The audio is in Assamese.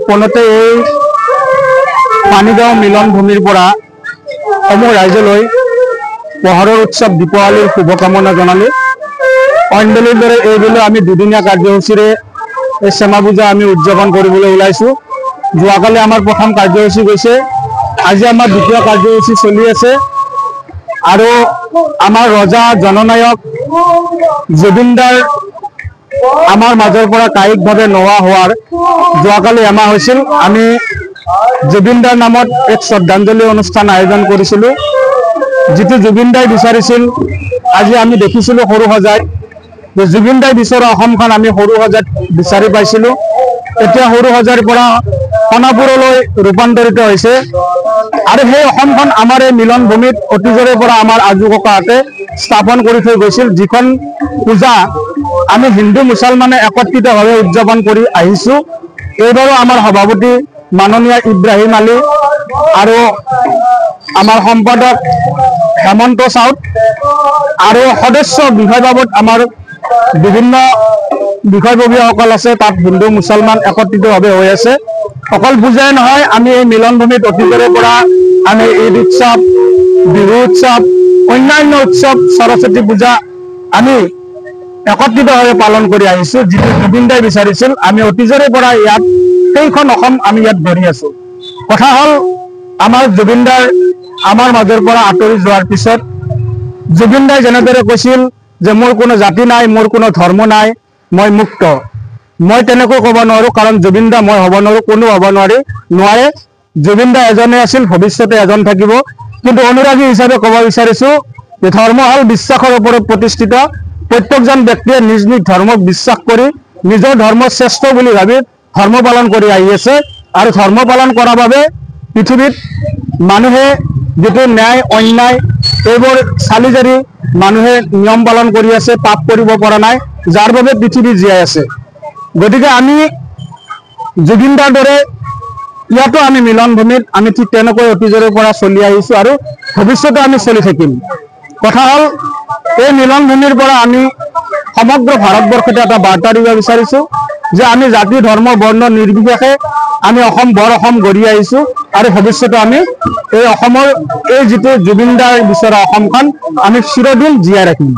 পোনতে এই পানীগাঁও মিলন ভূমিৰ পৰা সমূহ ৰাইজলৈ পোহৰৰ উৎসৱ দীপাৱলীৰ শুভকামনা জনালো। অঞ্জলিৰ দৰে এইবুলি আমি দুদিনীয়া কাৰ্যসূচীৰে এই শ্যামা পূজা আমি উদযাপন কৰিবলৈ ওলাইছো। যোৱাকালি আমাৰ প্ৰথম কাৰ্যসূচী গৈছে, আজি আমাৰ দ্বিতীয় কাৰ্যসূচী চলি আছে আৰু আমাৰ ৰজা জননায়ক জুবিনদাৰ আমাৰ মাজৰ পৰা কায়িকভাৱে নোহোৱা হোৱাৰ যোৱাকালি এমাহ হৈছিল। আমি জুবিনদাৰ নামত এক শ্ৰদ্ধাঞ্জলি অনুষ্ঠান আয়োজন কৰিছিলোঁ, যিটো জুবিনদাই বিচাৰিছিল। আজি আমি দেখিছিলোঁ সৰু সজাইত যে জুবিনদাই বিচৰা অসমখন আমি সৰু সজাইত বিচাৰি পাইছিলোঁ। এতিয়া সৰু সজাইৰ পৰা সোণাপুৰলৈ ৰূপান্তৰিত হৈছে আৰু সেই অসমখন আমাৰ এই মিলন ভূমিত অতীজৰে পৰা আমাৰ আজু ককাহঁতে স্থাপন কৰি থৈ গৈছিল। যিখন পূজা আমি হিন্দু মুছলমানে একত্ৰিতভাৱে উদযাপন কৰি আহিছোঁ। এইবাৰো আমাৰ সভাপতি মাননীয় ইব্ৰাহিম আলী আৰু আমাৰ সম্পাদক হেমন্ত চাউত আৰু সদস্য বিষয়বাবদ আমাৰ বিভিন্ন বিষয়ববীয়াসকল আছে। তাত হিন্দু মুছলমান একত্ৰিতভাৱে হৈ আছে। অকল পূজাই নহয়, আমি এই মিলন ভূমিত অতীজৰে পৰা আমি ঈদ উৎসৱ, বিহু উৎসৱ, অন্যান্য উৎসৱ, সৰস্বতী পূজা আমি একত্ৰিতভাৱে পালন কৰি আহিছোঁ। যিটো জুবিনদাই বিচাৰিছিল, আমি অতীজৰে পৰা ইয়াত সেইখন অসম আমি ইয়াত ধৰি আছো। কথা হ'ল, আমাৰ জুবিনদাৰ আমাৰ মাজৰ পৰা আঁতৰি যোৱাৰ পিছত জুবিনদাই যেনেদৰে কৈছিল যে মোৰ কোনো জাতি নাই, মোৰ কোনো ধৰ্ম নাই, মই মুক্ত, মই তেনেকৈ ক'ব নোৱাৰো। কাৰণ জুবিনদা মই হ'ব নোৱাৰো, কোনো হ'ব নোৱাৰে। জুবিনদা এজনে আছিল, ভৱিষ্যতে এজন থাকিব। কিন্তু অনুৰাগী হিচাপে ক'ব বিচাৰিছো যে ধৰ্ম হ'ল বিশ্বাসৰ ওপৰত প্ৰতিষ্ঠিত। প্ৰত্যেকজন ব্যক্তিয়ে নিজ নিজ ধৰ্মক বিশ্বাস কৰি নিজৰ ধৰ্ম শ্ৰেষ্ঠ বুলি ভাবি ধৰ্ম পালন কৰি আহি আছে আৰু ধৰ্ম পালন কৰাৰ বাবে পৃথিৱীত মানুহে যিটো ন্যায় অন্যায় এইবোৰ চালি জাৰি মানুহে নিয়ম পালন কৰি আছে, পাপ কৰিব পৰা নাই, যাৰ বাবে পৃথিৱী জীয়াই আছে। গতিকে আমি জুবিনদাৰ দৰে ইয়াতো আমি মিলন ভূমিত আমি ঠিক তেনেকৈ অতীজৰে পৰা চলি আহিছোঁ আৰু ভৱিষ্যতে আমি চলি থাকিম। কথা হ'ল, এই মিলন ভূমিৰ পৰা আমি সমগ্ৰ ভাৰতবৰ্ষতে এটা বাৰ্তা দিব বিচাৰিছোঁ যে আমি জাতি ধৰ্ম বৰ্ণ নিৰ্বিশেষে আমি অসম বৰ অসম গঢ়ি আহিছোঁ আৰু ভৱিষ্যতে আমি এই অসমৰ এই যিটো জুবিনদাৰ বিচৰা অসমখন আমি চিৰদিন জীয়াই ৰাখিম।